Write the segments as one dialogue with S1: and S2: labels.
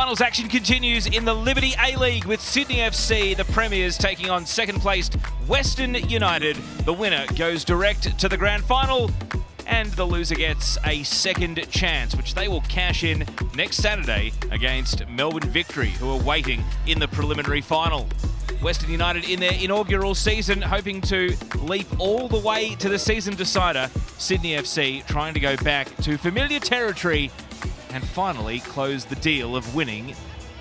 S1: Finals action continues in the Liberty A-League with Sydney FC, the premiers, taking on second-placed Western United. The winner goes direct to the grand final, and the loser gets a second chance, which they will cash in next Saturday against Melbourne Victory, who are waiting in the preliminary final. Western United in their inaugural season, hoping to leap all the way to the season decider. Sydney FC trying to go back to familiar territory and finally close the deal of winning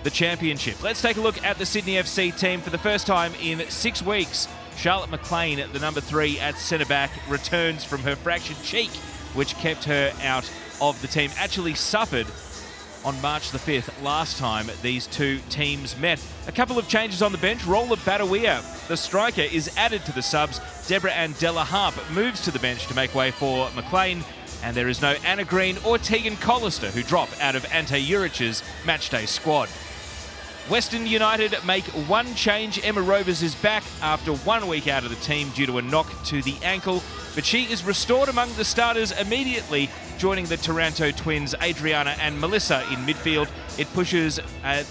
S1: the championship. Let's take a look at the Sydney FC team for the first time in 6 weeks. Charlotte McLean, the number 3 at centre-back, returns from her fractured cheek, which kept her out of the team. Actually suffered on March the 5th, last time these two teams met. A couple of changes on the bench. Roller Badawia, the striker, is added to the subs. Deborah Andella Harp moves to the bench to make way for McLean. And there is no Anna Green or Tegan Collister, who drop out of Ante Juric's matchday squad. Western United make one change. Emma Rovers is back after 1 week out of the team due to a knock to the ankle, but she is restored among the starters immediately, joining the Taranto twins Adriana and Melissa in midfield. It pushes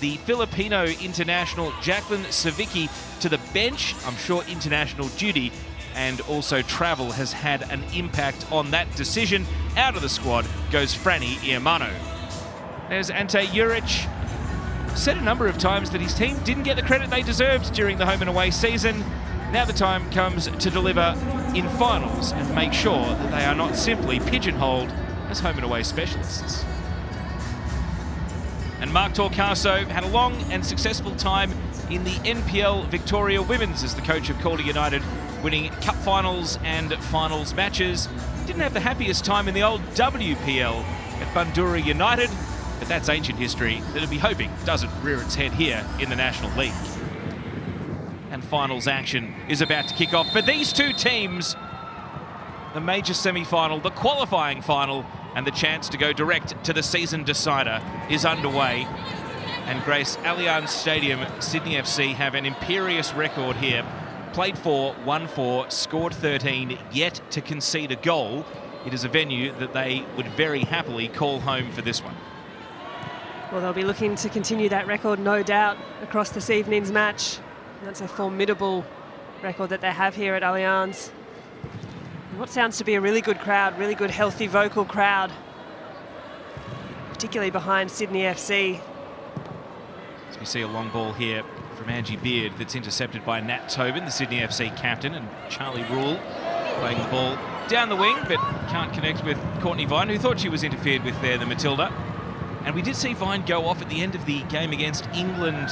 S1: the Filipino international Jacqueline Savicki to the bench. I'm sure international duty and also travel has had an impact on that decision. Out of the squad goes Franny Iamano. There's Ante Juric. Said a number of times that his team didn't get the credit they deserved during the home and away season. Now the time comes to deliver in finals and make sure that they are not simply pigeonholed as home and away specialists. And Mark Torcaso had a long and successful time in the NPL Victoria Women's as the coach of Calder United, winning cup finals and finals matches. Didn't have the happiest time in the old WPL at Bundoora United, but that's ancient history that it'll be hoping doesn't rear its head here in the National League. And finals action is about to kick off for these two teams. The major semi-final, the qualifying final, and the chance to go direct to the season decider is underway. And Grace, Allianz Stadium, Sydney FC have an imperious record here. Played 4, won 4, scored 13, yet to concede a goal. It is a venue that they would very happily call home for this one.
S2: Well, they'll be looking to continue that record, no doubt, across this evening's match. That's a formidable record that they have here at Allianz. And what sounds to be a really good crowd, really good, healthy, vocal crowd, particularly behind Sydney FC.
S1: As we see a long ball here from Angie Beard that's intercepted by Nat Tobin, the Sydney FC captain, and Charlie Rule playing the ball down the wing, but can't connect with Courtney Vine, who thought she was interfered with there, the Matilda. And we did see Vine go off at the end of the game against England,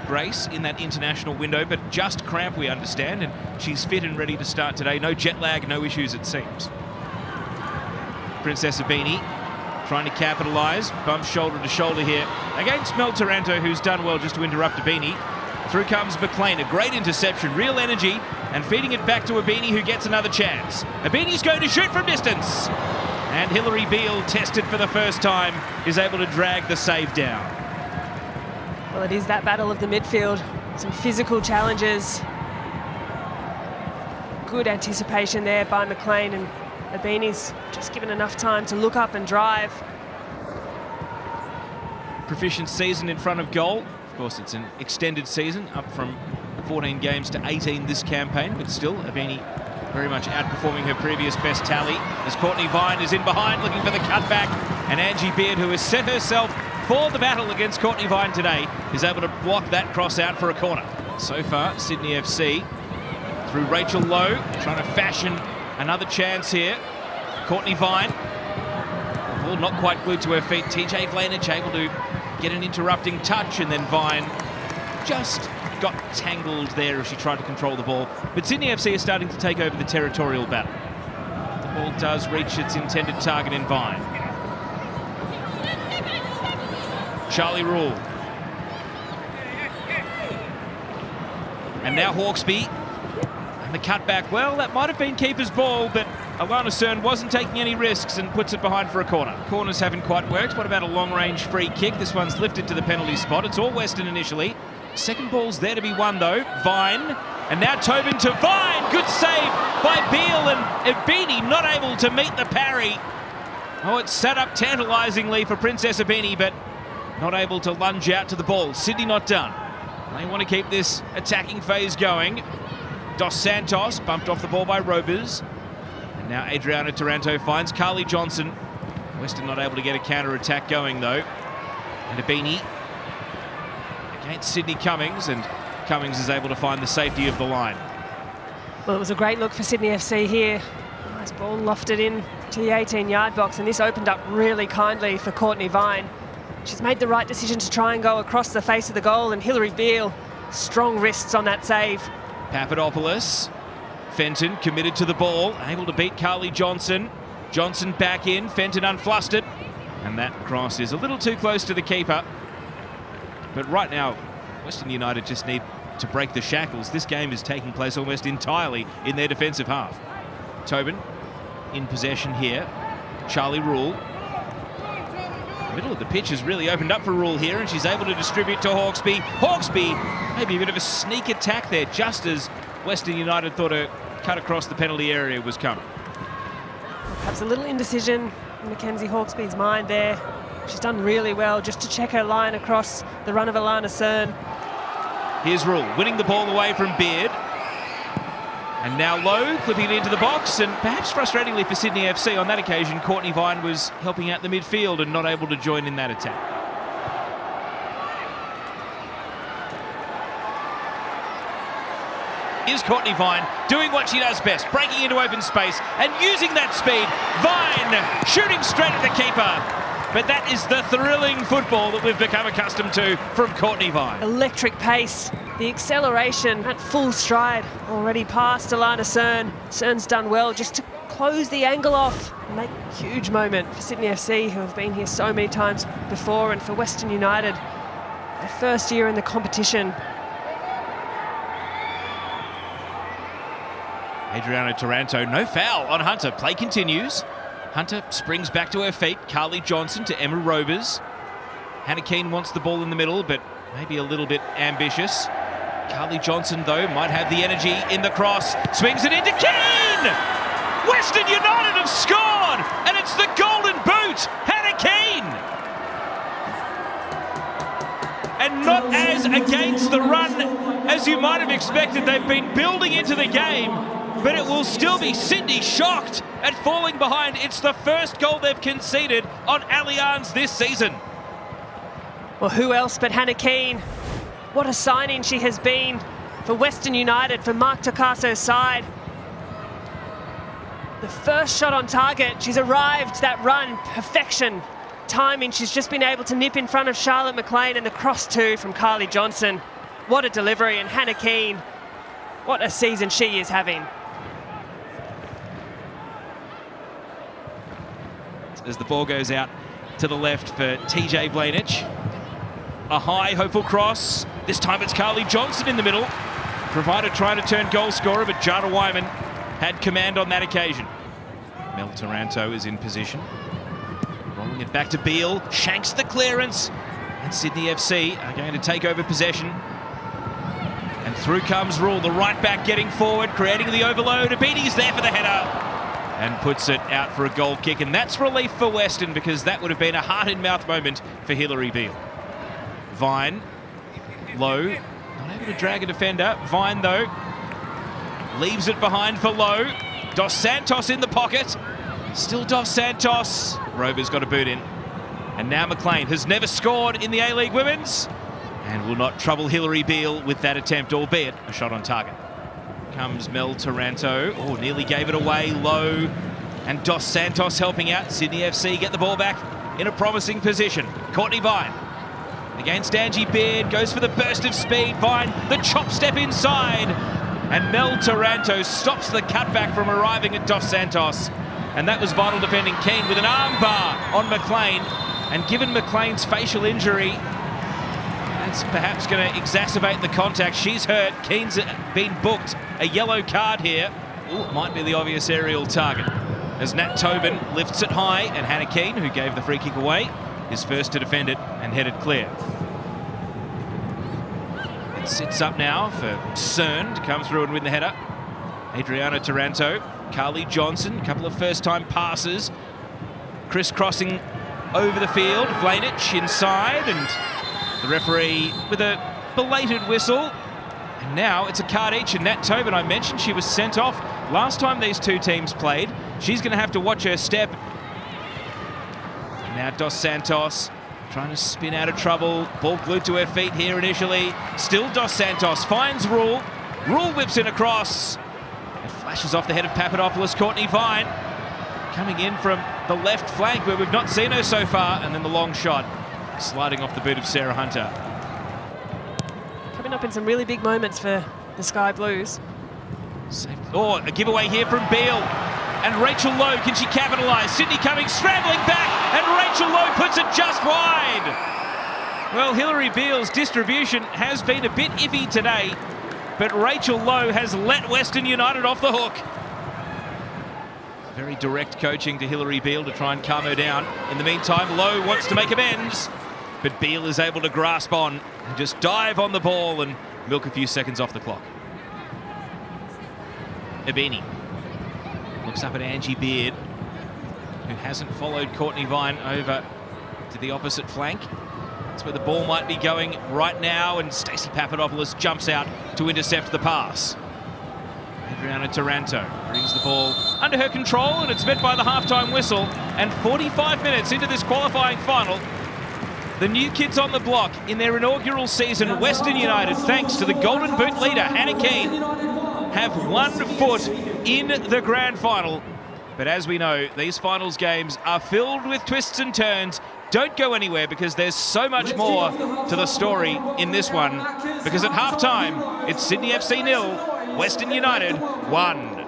S1: Grace, in that international window, but just cramp, we understand, and she's fit and ready to start today. No jet lag, no issues, it seems. Princess Abini trying to capitalise, bumps shoulder to shoulder here against Mel Taranto, who's done well just to interrupt Abini. Through comes McLean, a great interception, real energy, and feeding it back to Abini, who gets another chance. Abini's going to shoot from distance. And Hilary Beale, tested for the first time, is able to drag the save down.
S2: Well, it is that battle of the midfield. Some physical challenges. Good anticipation there by McLean, and Abini's just given enough time to look up and drive.
S1: Proficient season in front of goal. Of course, it's an extended season, up from 14 games to 18 this campaign, but still, Abini very much outperforming her previous best tally as Courtney Vine is in behind looking for the cutback, and Angie Beard, who has set herself for the battle against Courtney Vine today, is able to block that cross out for a corner. So far, Sydney FC through Rachel Lowe trying to fashion another chance here. Courtney Vine, the ball not quite glued to her feet. TJ Vlanich able to get an interrupting touch, and then Vine just got tangled there as she tried to control the ball. But Sydney FC is starting to take over the territorial battle. The ball does reach its intended target in Vine. Charlie Rule. And now Hawkesby. And the cutback, well, that might have been keeper's ball, but Alana Cern wasn't taking any risks and puts it behind for a corner. Corners haven't quite worked. What about a long-range free kick? This one's lifted to the penalty spot. It's all Western initially. Second ball's there to be won, though. Vine. And now Tobin to Vine. Good save by Beale, and Abini not able to meet the parry. Oh, it's set up tantalisingly for Princess Abini, but not able to lunge out to the ball. Sydney not done. They want to keep this attacking phase going. Dos Santos bumped off the ball by Robers. And now Adriana Taranto finds Carly Johnson. Western not able to get a counter-attack going, though. And Abini against Sydney Cummings, and Cummings is able to find the safety of the line.
S2: Well, it was a great look for Sydney FC here. Nice ball lofted in to the 18-yard box, and this opened up really kindly for Courtney Vine. She's made the right decision to try and go across the face of the goal, and Hilary Beale, strong wrists on that save.
S1: Papadopoulos, Fenton committed to the ball, able to beat Carly Johnson. Johnson back in, Fenton unflustered, and that cross is a little too close to the keeper. But right now, Western United just need to break the shackles. This game is taking place almost entirely in their defensive half. Tobin in possession here. Charlie Rule. The middle of the pitch has really opened up for Rule here, and she's able to distribute to Hawkesby. Hawkesby, maybe a bit of a sneak attack there, just as Western United thought a cut across the penalty area was coming.
S2: Perhaps a little indecision in Mackenzie Hawkesby's mind there. She's done really well just to check her line across the run of Alana Cern.
S1: Here's Rule, winning the ball away from Beard. And now Lowe, clipping it into the box, and perhaps frustratingly for Sydney FC on that occasion, Courtney Vine was helping out the midfield and not able to join in that attack. Here's Courtney Vine doing what she does best, breaking into open space and using that speed. Vine shooting straight at the keeper. But that is the thrilling football that we've become accustomed to from Courtney Vine.
S2: Electric pace, the acceleration at full stride, already past Alana Cern. Cern's done well just to close the angle off and make a huge moment for Sydney FC, who have been here so many times before, and for Western United, their first year in the competition.
S1: Adriana Taranto, no foul on Hunter. Play continues. Hunter springs back to her feet. Carly Johnson to Emma Robers. Hannah Keane wants the ball in the middle, but maybe a little bit ambitious. Carly Johnson, though, might have the energy in the cross. Swings it into Keane! Western United have scored! And it's the golden boot! Hannah Keane! And not as against the run as you might have expected. They've been building into the game, but it will still be Sydney shocked at falling behind. It's the first goal they've conceded on Allianz this season.
S2: Well, who else but Hannah Keane? What a signing she has been for Western United, for Mark Tocasso's side. The first shot on target, she's arrived, that run, perfection. Timing, she's just been able to nip in front of Charlotte McLean, and the cross too from Carly Johnson. What a delivery, and Hannah Keane, what a season she is having.
S1: As the ball goes out to the left for TJ Vlanich. A high, hopeful cross. This time it's Carly Johnson in the middle. Provider trying to turn goal scorer, but Jana Wyman had command on that occasion. Mel Taranto is in position. Rolling it back to Beale. Shanks the clearance. And Sydney FC are going to take over possession. And through comes Rule, the right back getting forward, creating the overload. Abini's there for the header. And puts it out for a goal kick, and that's relief for Western, because that would have been a heart-in-mouth moment for Hilary Beale. Vine, Lowe, not able to drag a defender. Vine, though, leaves it behind for Lowe. Dos Santos in the pocket. Still Dos Santos. Rover's got a boot in. And now McLean has never scored in the A-League Women's and will not trouble Hilary Beale with that attempt, albeit a shot on target. Comes Mel Taranto. Oh, nearly gave it away. Low. And Dos Santos helping out. Sydney FC get the ball back in a promising position. Courtney Vine against Angie Beard. Goes for the burst of speed. Vine, the chop step inside. And Mel Taranto stops the cutback from arriving at Dos Santos. And that was vital defending Keane with an arm bar on McLean. And given McLean's facial injury, that's perhaps going to exacerbate the contact. She's hurt. Keane's been booked a yellow card here. Ooh, it might be the obvious aerial target. As Nat Tobin lifts it high, and Hannah Keane, who gave the free kick away, is first to defend it and headed clear. It sits up now for Cern to come through and win the header. Adriana Taranto, Carly Johnson, a couple of first-time passes, crisscrossing over the field. Vlanic inside, and the referee with a belated whistle. And now it's a card each, and Nat Tobin, I mentioned she was sent off last time these two teams played. She's going to have to watch her step. And now Dos Santos trying to spin out of trouble. Ball glued to her feet here initially. Still Dos Santos finds Rule. Rule whips in across. It flashes off the head of Papadopoulos. Courtney Vine coming in from the left flank where we've not seen her so far. And then the long shot sliding off the boot of Sarah Hunter.
S2: Coming up in some really big moments for the Sky Blues.
S1: Oh, a giveaway here from Beale. And Rachel Lowe, can she capitalise? Sydney coming, scrambling back, and Rachel Lowe puts it just wide. Well, Hilary Beale's distribution has been a bit iffy today, but Rachel Lowe has let Western United off the hook. Very direct coaching to Hilary Beale to try and calm her down. In the meantime, Lowe wants to make amends, but Beale is able to grasp on and just dive on the ball and milk a few seconds off the clock. Ebini looks up at Angie Beard, who hasn't followed Courtney Vine over to the opposite flank. That's where the ball might be going right now, and Stacey Papadopoulos jumps out to intercept the pass. Adriana Taranto brings the ball under her control, and it's met by the halftime whistle. And 45 minutes into this qualifying final, the new kids on the block in their inaugural season, Western United, thanks to the Golden Boot leader, Hannah Keane, have 1 foot in the grand final. But as we know, these finals games are filled with twists and turns. Don't go anywhere, because there's so much more to the story in this one. Because at halftime, it's Sydney FC 0, Western United 1.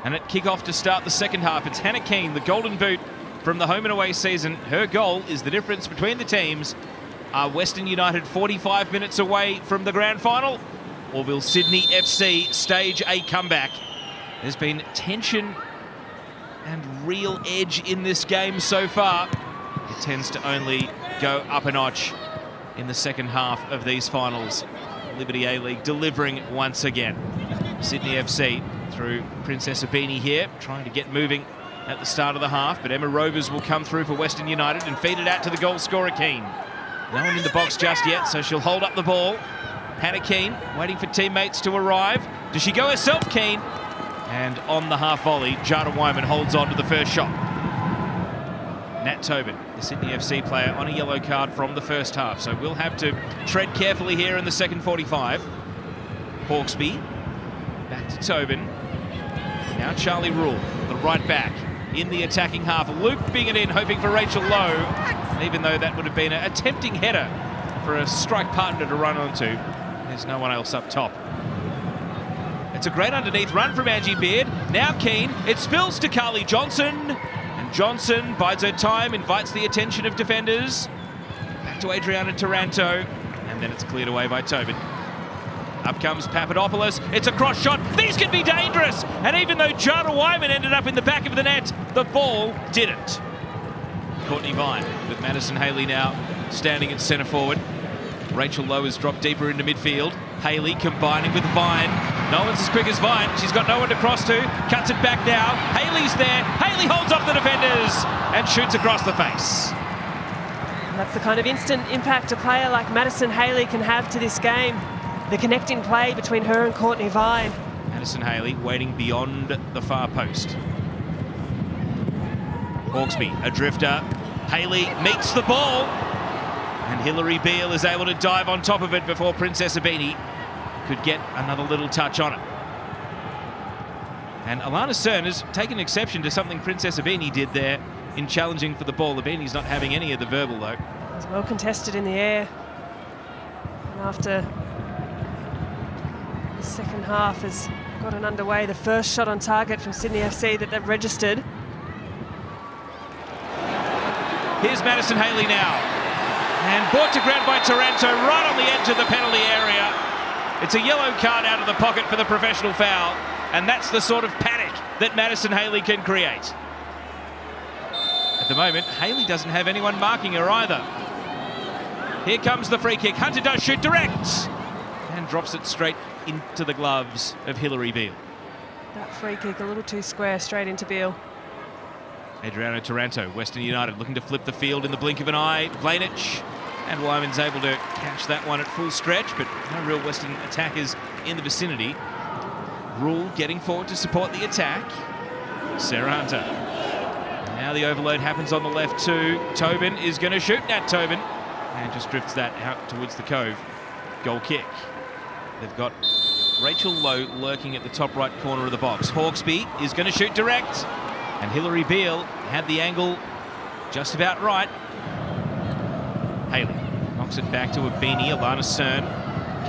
S1: And at kick-off to start the second half, it's Hannah Keane, the Golden Boot from the home and away season. Her goal is the difference between the teams. Are Western United 45 minutes away from the grand final, or will Sydney FC stage a comeback? There's been tension and real edge in this game so far. It tends to only go up a notch in the second half of these finals. Liberty A-League delivering once again. Sydney FC through Princess Ebini here, trying to get moving at the start of the half, but Emma Rovers will come through for Western United and feed it out to the goal scorer Keane. No one in the box just yet, so she'll hold up the ball. Hannah Keane waiting for teammates to arrive. Does she go herself, Keane? And on the half volley, Jada Wyman holds on to the first shot. Nat Tobin, the Sydney FC player, on a yellow card from the first half, so we'll have to tread carefully here in the second 45. Hawkesby, back to Tobin. Now Charlie Rule, the right back, in the attacking half, looping it in, hoping for Rachel Lowe. Even though that would have been a tempting header for a strike partner to run onto, there's no one else up top. It's a great underneath run from Angie Beard. Now Keane, it spills to Carly Johnson, and Johnson bides her time, invites the attention of defenders. Back to Adriana Taranto, and then it's cleared away by Tobin. Up comes Papadopoulos. It's a cross shot. These could be dangerous. And even though Jada Wyman ended up in the back of the net, the ball didn't. Courtney Vine with Madison Haley now standing at centre forward. Rachel Lowe has dropped deeper into midfield. Haley combining with Vine. No one's as quick as Vine. She's got no one to cross to. Cuts it back now. Haley's there. Haley holds off the defenders and shoots across the face.
S2: And that's the kind of instant impact a player like Madison Haley can have to this game. The connecting play between her and Courtney Vine.
S1: Madison Haley waiting beyond the far post. Hawkesby, a drifter. Haley meets the ball. And Hilary Beale is able to dive on top of it before Princess Ebini could get another little touch on it. And Alana Cern has taken exception to something Princess Ebini did there in challenging for the ball. Ebini's not having any of the verbal, though.
S2: It's well contested in the air. And after the second half has gotten underway, the first shot on target from Sydney FC that they've registered.
S1: Here's Madison Haley now. And brought to ground by Taranto right on the edge of the penalty area. It's a yellow card out of the pocket for the professional foul. And that's the sort of panic that Madison Haley can create. At the moment, Haley doesn't have anyone marking her either. Here comes the free kick. Hunter does shoot direct. And drops it straight into the gloves of Hilary Beale.
S2: That free kick a little too square, straight into Beale.
S1: Adriano Taranto, Western United, looking to flip the field in the blink of an eye. Vlanich, and Wyman's able to catch that one at full stretch, but no real Western attackers in the vicinity. Rule getting forward to support the attack. Sarah Hunter. Now the overload happens on the left too. Tobin is going to shoot. Nat Tobin, and just drifts that out towards the cove. Goal kick. They've got Rachel Lowe lurking at the top right corner of the box. Hawkesby is going to shoot direct, and Hilary Beale had the angle just about right. Haley knocks it back to Abini. Alana Cern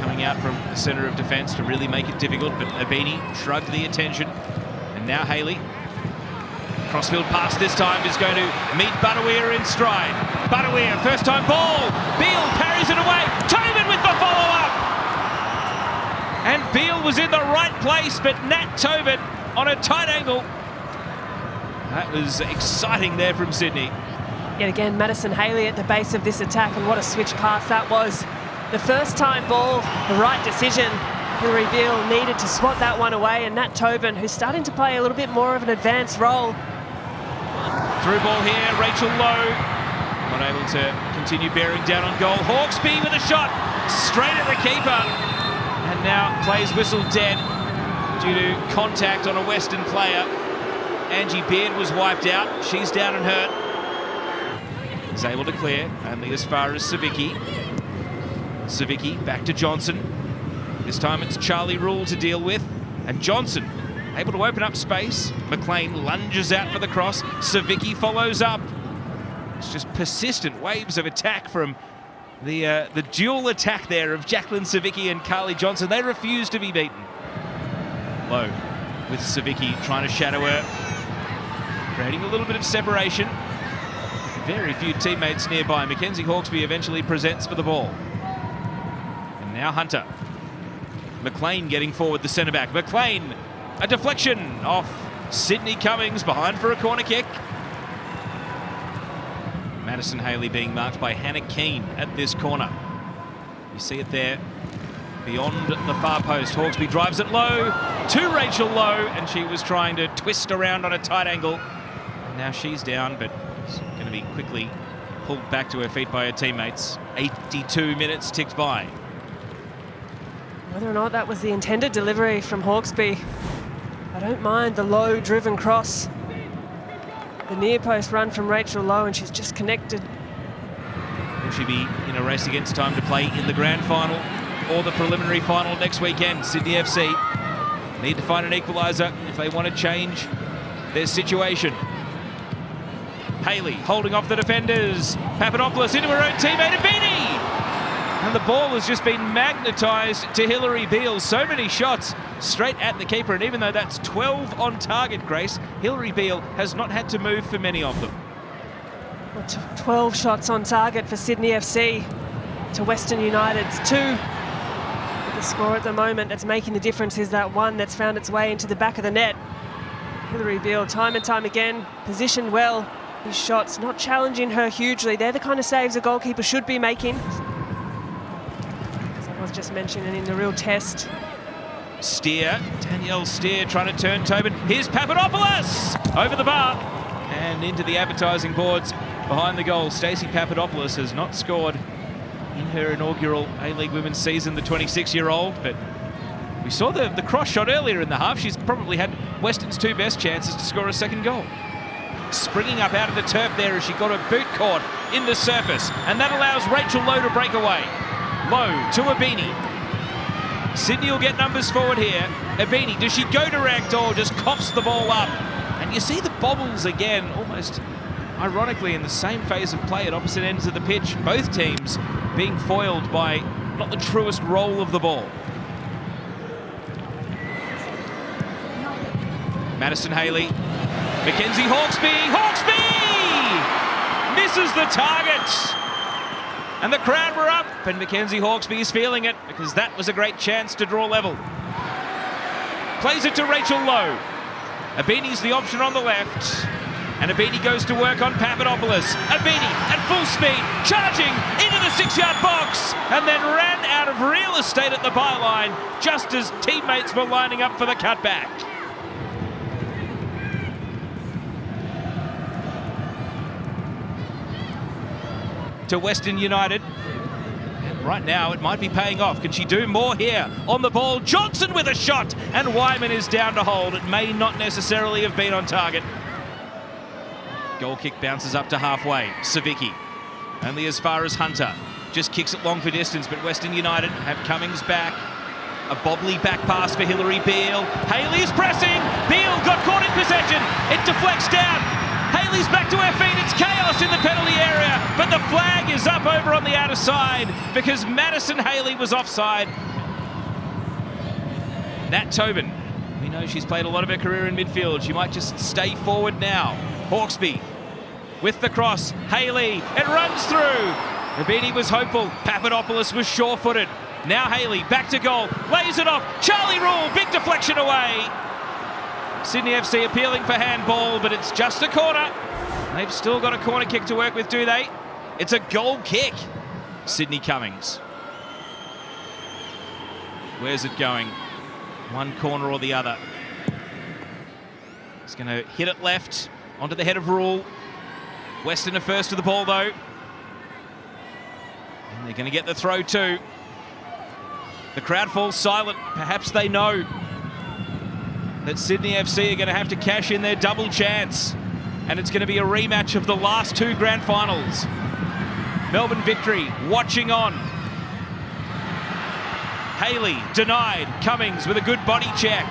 S1: coming out from the centre of defence to really make it difficult, but Abini shrugged the attention. And now Haley. Crossfield pass this time is going to meet Butterweir in stride. Butterweir, first time ball. Beale parries it away. Tobin with the follow-up. And Beale was in the right place, but Nat Tobin on a tight angle. That was exciting there from Sydney.
S2: Yet again, Madison Haley at the base of this attack, and what a switch pass that was. The first time ball, the right decision. Hilary Beale needed to swat that one away, and Nat Tobin, who's starting to play a little bit more of an advanced role.
S1: Through ball here, Rachel Lowe not able to continue bearing down on goal. Hawkesby with a shot straight at the keeper, and now plays whistle dead due to contact on a Western player. Angie Beard was wiped out. She's down and hurt. Is able to clear only as far as Savicki. Savicki back to Johnson. This time it's Charlie Rule to deal with, and Johnson able to open up space. McLean lunges out for the cross. Savicki follows up. It's just persistent waves of attack from the dual attack there of Jacqueline Savicki and Carly Johnson. They refuse to be beaten. Low with Savicki trying to shadow her, creating a little bit of separation. Very few teammates nearby. Mackenzie Hawkesby eventually presents for the ball. And now Hunter. McLean getting forward, the centre-back. McLean, a deflection off Sydney Cummings, behind for a corner kick. Madison Haley being marked by Hannah Keane at this corner. You see it there, beyond the far post. Hawkesby drives it low to Rachel Lowe, and she was trying to twist around on a tight angle. And now she's down, but she's going to be quickly pulled back to her feet by her teammates. 82 minutes ticked by.
S2: Whether or not that was the intended delivery from Hawkesby, I don't mind the low driven cross. The near post run from Rachel Lowe, and she's just connected.
S1: Will she be in a race against time to play in the grand final or the preliminary final next weekend? Sydney FC need to find an equaliser if they want to change their situation. Haley holding off the defenders. Papadopoulos into her own teammate, Abini! And the ball has just been magnetised to Hilary Beale. So many shots straight at the keeper, and even though that's 12 on target, Grace, Hilary Beale has not had to move for many of them.
S2: Well, 12 shots on target for Sydney FC to Western United's 2. But the score at the moment that's making the difference is that one that's found its way into the back of the net. Hilary Beale, time and time again, positioned well. These shots not challenging her hugely. They're the kind of saves a goalkeeper should be making. As I was just mentioning, in the real test.
S1: Steer, Danielle Steer trying to turn Tobin. Here's Papadopoulos over the bar and into the advertising boards behind the goal. Stacey Papadopoulos has not scored in her inaugural A-League Women's season, the 26-year-old, but we saw the cross shot earlier in the half. She's probably had Western's 2 best chances to score a second goal. Springing up out of the turf there as she got her boot caught in the surface, and that allows Rachel Lowe to break away. Lowe to Abini. Sydney will get numbers forward here. Abini, does she go direct or just coughs the ball up? And you see the bobbles again, almost ironically in the same phase of play at opposite ends of the pitch. Both teams being foiled by not the truest roll of the ball. Madison Haley. Mackenzie Hawkesby. Hawkesby! Misses the target. And the crowd were up, and Mackenzie Hawkesby is feeling it because that was a great chance to draw level. Plays it to Rachel Lowe. Abini's the option on the left, and Abini goes to work on Papadopoulos. Abini at full speed, charging into the 6-yard box, and then ran out of real estate at the byline just as teammates were lining up for the cutback. to Western United. And right now it might be paying off. Can she do more here? On the ball, Johnson with a shot, and Wyman is down to hold. It may not necessarily have been on target. Goal kick bounces up to halfway. Savicki, only as far as Hunter. Just kicks it long for distance, but Western United have Cummings back. A bobbly back pass for Hilary Beale. Haley's pressing. Beale got caught in possession. It deflects down. Haley's back to her feet. It's chaos in the penalty area, but the flag is up over on the outer side because Madison Haley was offside. Nat Tobin, we know she's played a lot of her career in midfield. She might just stay forward now. Hawkesby with the cross. Haley, it runs through. Rabini was hopeful. Papadopoulos was sure-footed. Now Haley, back to goal, lays it off. Charlie Rule, big deflection away. Sydney FC appealing for handball, but it's just a corner. They've still got a corner kick to work with, do they? It's a goal kick. Sydney Cummings. Where's it going? One corner or the other. He's going to hit it left onto the head of Rule. Western are first to the ball, though. And they're going to get the throw too. The crowd falls silent. Perhaps they know that Sydney FC are going to have to cash in their double chance. And it's going to be a rematch of the last two grand finals. Melbourne Victory watching on. Haley denied. Cummings with a good body check.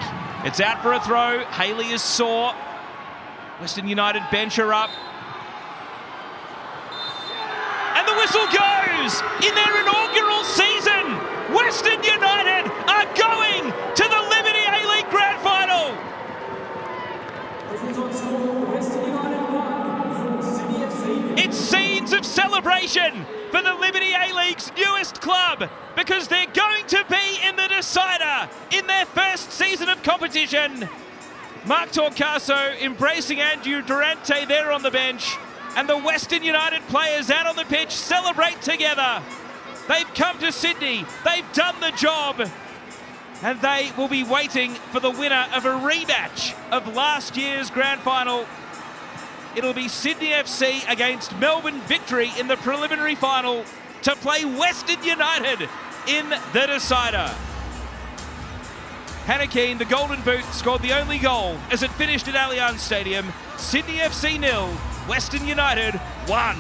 S1: It's out for a throw. Haley is sore. Western United bench her up. And the whistle goes in their inaugural season. Western United are going to the Liberty A-League Grand Final. It's scenes of celebration for the Liberty A-League's newest club because they're going to be in the decider in their first season of competition. Mark Torcaso embracing Andrew Durante there on the bench, and the Western United players out on the pitch celebrate together. They've come to Sydney, they've done the job, and they will be waiting for the winner of a rematch of last year's grand final. It'll be Sydney FC against Melbourne Victory in the preliminary final to play Western United in the decider. Hannah Keane, the Golden Boot, scored the only goal as it finished at Allianz Stadium. Sydney FC 0, Western United 1.